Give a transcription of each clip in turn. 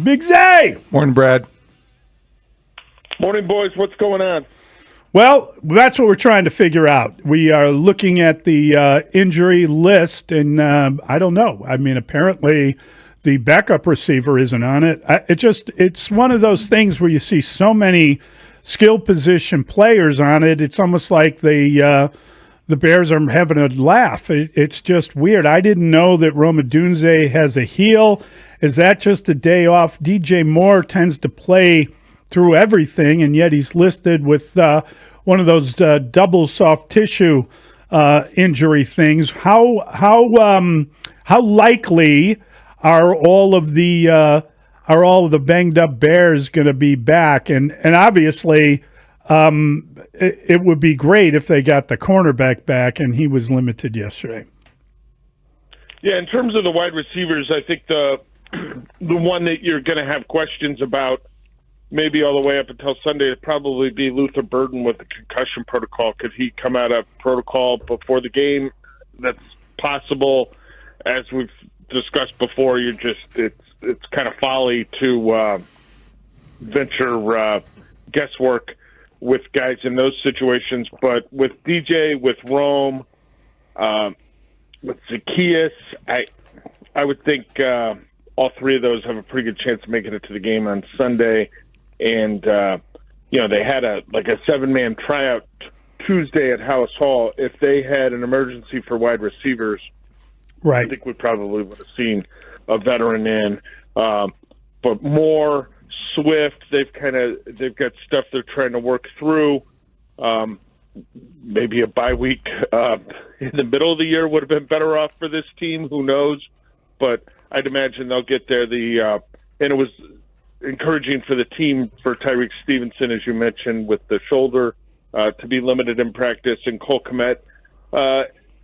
Big Zay! Morning, Brad. Morning, boys. What's going on? Well, that's what we're trying to figure out. We are looking at the injury list, and I don't know. I mean, apparently the backup receiver isn't on it. It's one of those things where you see so many skill position players on it. It's almost like the Bears are having a laugh. It's just weird. I didn't know that Rome Odunze has a heel. Is that just a day off? DJ Moore tends to play through everything, and yet he's listed with one of those double soft tissue injury things. How likely are all of the banged up Bears going to be back? And obviously, it would be great if they got the cornerback back, and he was limited yesterday. Yeah, in terms of the wide receivers, I think the one that you're going to have questions about maybe all the way up until Sunday would probably be Luther Burden with the concussion protocol. Could he come out of protocol before the game? That's possible. As we've discussed before, it's kind of folly to venture guesswork with guys in those situations. But with DJ, with Rome, with Zacchaeus, I would think all three of those have a pretty good chance of making it to the game on Sunday. And, they had a 7-man tryout Tuesday at House Hall. If they had an emergency for wide receivers, right, I think we probably would have seen a veteran in. But Moore, Swift, they've got stuff they're trying to work through. Maybe a bye week in the middle of the year would have been better off for this team. Who knows? But I'd imagine they'll get there. And it was encouraging for the team for Tyreek Stevenson, as you mentioned, with the shoulder to be limited in practice. And Cole Kmet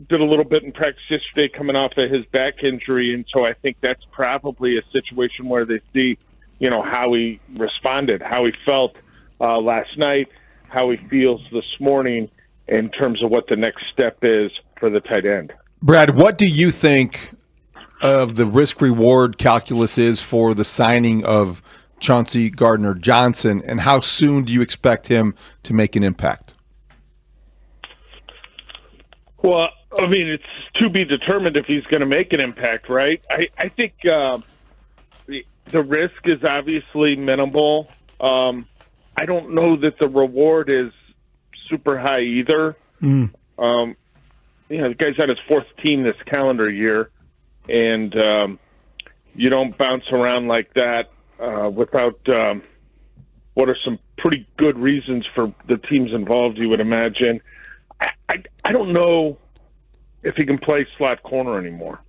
did a little bit in practice yesterday coming off of his back injury. And so I think that's probably a situation where they see, how he responded, how he felt last night, how he feels this morning in terms of what the next step is for the tight end. Brad, what do you think of the risk-reward calculus is for the signing of Chauncey Gardner-Johnson, and how soon do you expect him to make an impact? Well, I mean, it's to be determined if he's going to make an impact, right? I think the risk is obviously minimal. I don't know that the reward is super high either. The guy's on his fourth team this calendar year, and you don't bounce around like that without what are some pretty good reasons for the teams involved, you would imagine. I don't know if he can play slot corner anymore.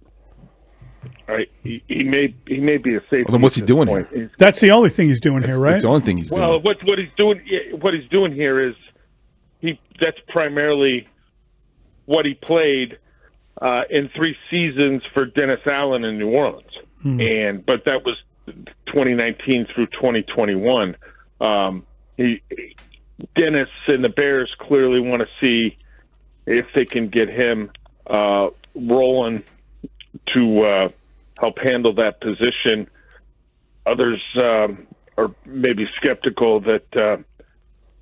Right? He may be a safety. Well, then what's he doing here? That's the only thing he's doing here, right? That's the only thing he's doing. Well, what he's doing here is that's primarily what he played in 3 seasons for Dennis Allen in New Orleans, but that was 2019 through 2021. Dennis and the Bears clearly want to see if they can get him rolling to help handle that position. Others are maybe skeptical that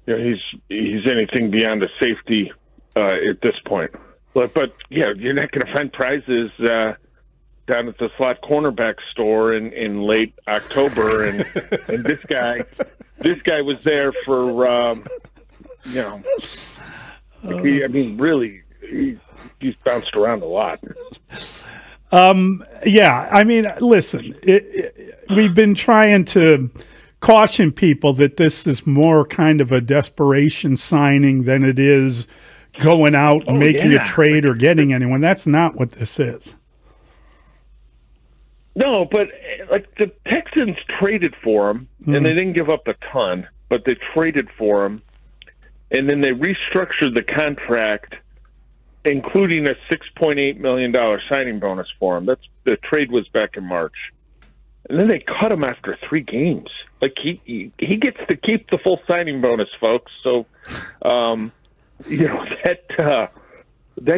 he's anything beyond a safety at this point. But yeah, you're not going to find prizes down at the slot cornerback store in late October, and this guy was there for he's bounced around a lot. Yeah, I mean, listen, we've been trying to caution people that this is more kind of a desperation signing than it is going out and making a trade or getting anyone. That's not what this is. No, but the Texans traded for him, and they didn't give up a ton, but they traded for him, and then they restructured the contract, including a $6.8 million signing bonus for him. The trade was back in March. And then they cut him after 3 games. He gets to keep the full signing bonus, folks. So, that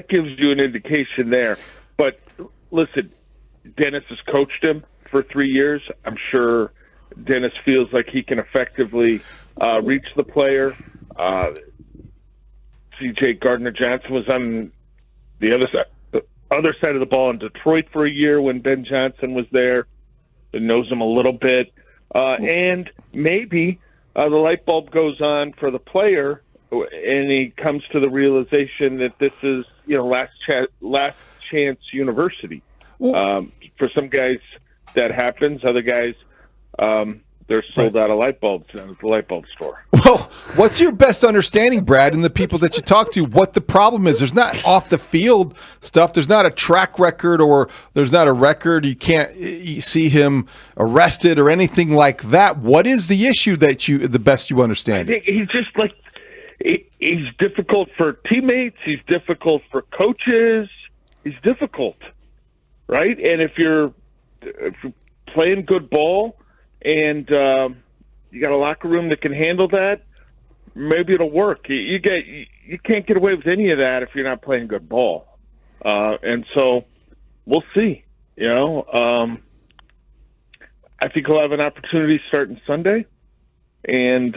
gives you an indication there. But listen, Dennis has coached him for 3 years. I'm sure Dennis feels like he can effectively reach the player. CJ Gardner-Johnson was on the other side of the ball in Detroit for a year when Ben Johnson was there. It knows him a little bit. And maybe the light bulb goes on for the player, and he comes to the realization that this is, last chance university. For some guys, that happens. Other guys, they're sold out of light bulbs at the light bulb store. Well, what's your best understanding, Brad, and the people that you talk to, what the problem is? There's not off the field stuff. There's not a track record, or there's not a record. You see him arrested or anything like that. What is the issue that the best you understand? I think he's just he's difficult for teammates. He's difficult for coaches. He's difficult, right? And if you're playing good ball, and you got a locker room that can handle that, maybe it'll work. You can't get away with any of that if you're not playing good ball. And so we'll see. I think he'll have an opportunity starting Sunday, and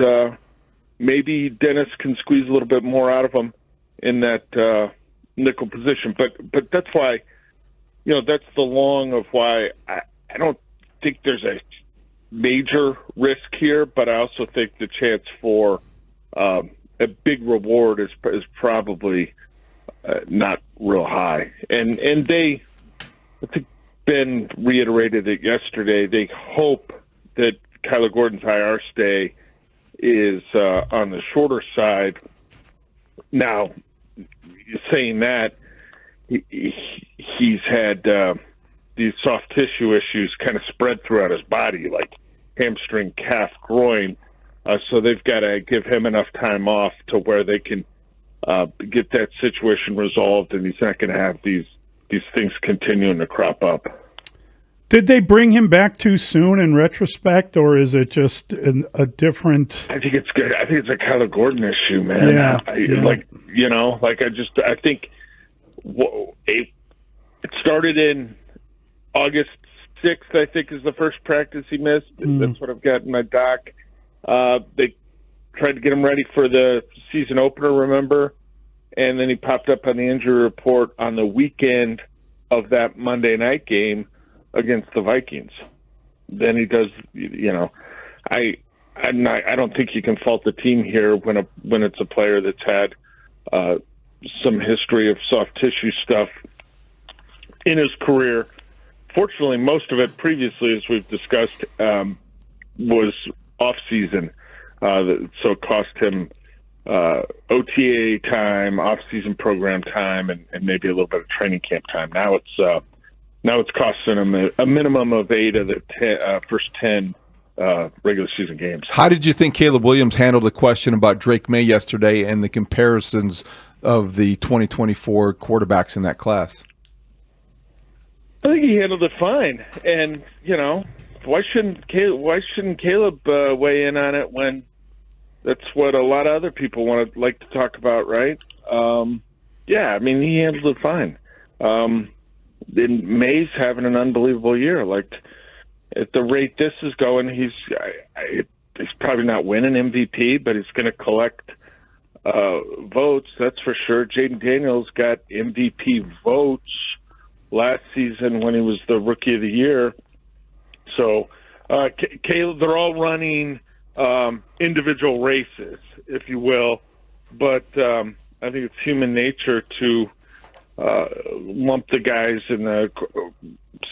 maybe Dennis can squeeze a little bit more out of him in that nickel position. But that's why, that's the long of why I don't think there's a major risk here, but I also think the chance for a big reward is probably not real high. And I think Ben reiterated it yesterday. They hope that Kyler Gordon's IR stay is on the shorter side. Now, saying that, he's had these soft tissue issues kind of spread throughout his body, like hamstring, calf, groin. So they've got to give him enough time off to where they can get that situation resolved, and he's not going to have these things continuing to crop up. Did they bring him back too soon in retrospect, or is it just a different? I think it's good. I think it's a Kyler Gordon issue, man. Yeah, I think it started in August 6th, I think, is the first practice he missed. That's what I've got in my doc. They tried to get him ready for the season opener, remember? And then he popped up on the injury report on the weekend of that Monday night game against the Vikings. Then he does, I don't think you can fault the team here when it's a player that's had some history of soft tissue stuff in his career. Fortunately, most of it previously, as we've discussed, was off-season. So it cost him OTA time, off-season program time, and maybe a little bit of training camp time. Now it's costing him a minimum of 8 of the first 10 regular season games. How did you think Caleb Williams handled the question about Drake May yesterday and the comparisons of the 2024 quarterbacks in that class? I think he handled it fine, and why shouldn't Caleb weigh in on it when that's what a lot of other people like to talk about, right? He handled it fine. And May's having an unbelievable year. Like, at the rate this is going, he's probably not winning MVP, but he's going to collect votes. That's for sure. Jaden Daniels got MVP votes last season when he was the Rookie of the Year. So, Caleb, they're all running individual races, if you will. But I think it's human nature to lump the guys in the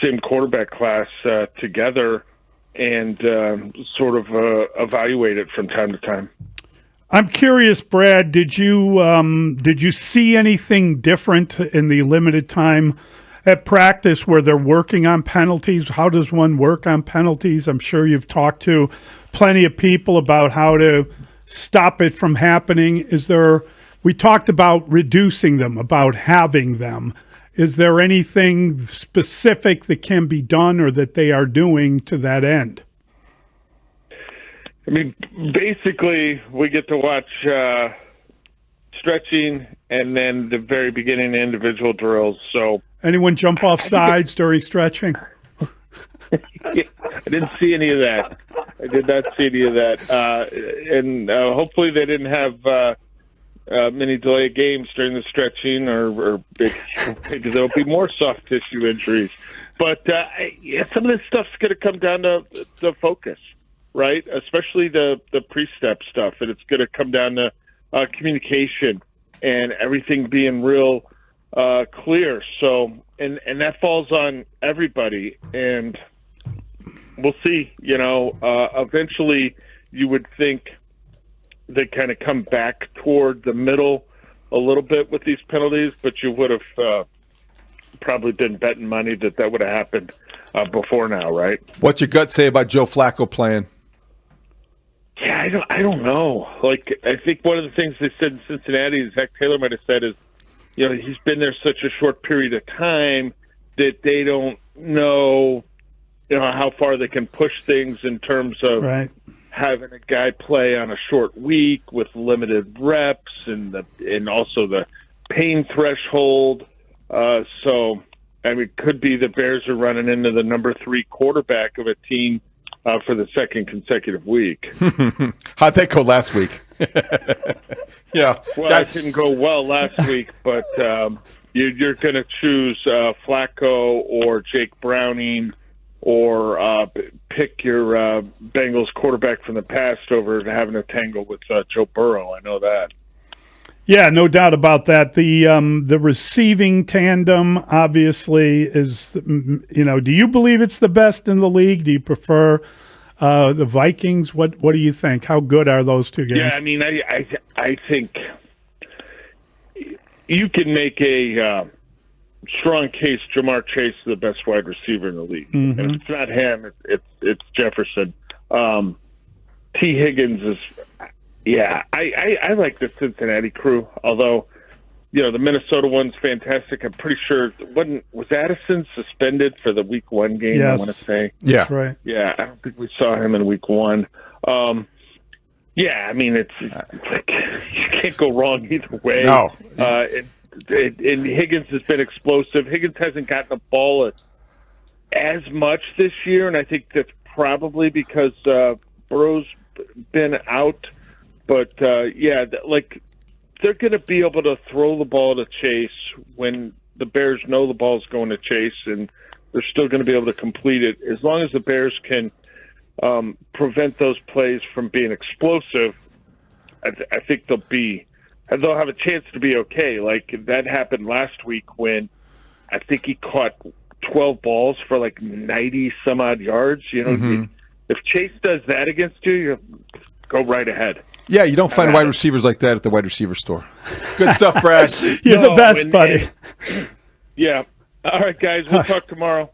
same quarterback class together and sort of evaluate it from time to time. I'm curious, Brad, did you see anything different in the limited time at practice where they're working on penalties? How does one work on penalties? I'm sure you've talked to plenty of people about how to stop it from happening. We talked about reducing them, about having them. Is there anything specific that can be done or that they are doing to that end? I mean, basically, we get to watch stretching and then the very beginning individual drills. So, anyone jump off sides during stretching? I didn't see any of that. I did not see any of that. And hopefully they didn't have many delayed games during the stretching, or maybe there'll be more soft tissue injuries. But some of this stuff's going to come down to the focus, right? Especially the pre-step stuff, and it's going to come down to communication and everything being real clear. So, and that falls on everybody, and we'll see. Eventually, you would think they kind of come back toward the middle a little bit with these penalties, but you would have probably been betting money that would have happened before now, right? What's your gut say about Joe Flacco playing? Yeah, I don't know. Like, I think one of the things they said in Cincinnati, Zach Taylor might have said, is he's been there such a short period of time that they don't know how far they can push things in terms of having a guy play on a short week with limited reps and also the pain threshold. So, I mean, it could be the Bears are running into the number 3 quarterback of a team for the second consecutive week. How'd that go last week? Yeah. Well, that didn't go well last week, but you're going to choose Flacco or Jake Browning or pick your Bengals quarterback from the past over having a tangle with Joe Burrow. I know that. Yeah, no doubt about that. The receiving tandem obviously is, do you believe it's the best in the league? Do you prefer the Vikings? What do you think? How good are those two guys? Yeah, I mean, I think you can make a strong case Jamar Chase is the best wide receiver in the league. Mm-hmm. And if it's not him, it's Jefferson. T. Higgins is. Yeah, I like the Cincinnati crew, although, the Minnesota one's fantastic. I'm pretty sure, was Addison suspended for the Week 1 game, yes. I want to say? Yeah. That's right. Yeah, I don't think we saw him in Week 1. Yeah, I mean, it's like, you can't go wrong either way. No. And Higgins has been explosive. Higgins hasn't gotten the ball as much this year, and I think that's probably because Burrow's been out. But, they're going to be able to throw the ball to Chase when the Bears know the ball's going to Chase, and they're still going to be able to complete it. As long as the Bears can prevent those plays from being explosive, I think they'll have a chance to be okay. Like, that happened last week when I think he caught 12 balls for 90-some-odd yards. Mm-hmm. If Chase does that against you go right ahead. Yeah, you don't find wide receivers like that at the wide receiver store. Good stuff, Brad. You're the best, buddy. Yeah. All right, guys. We'll talk tomorrow.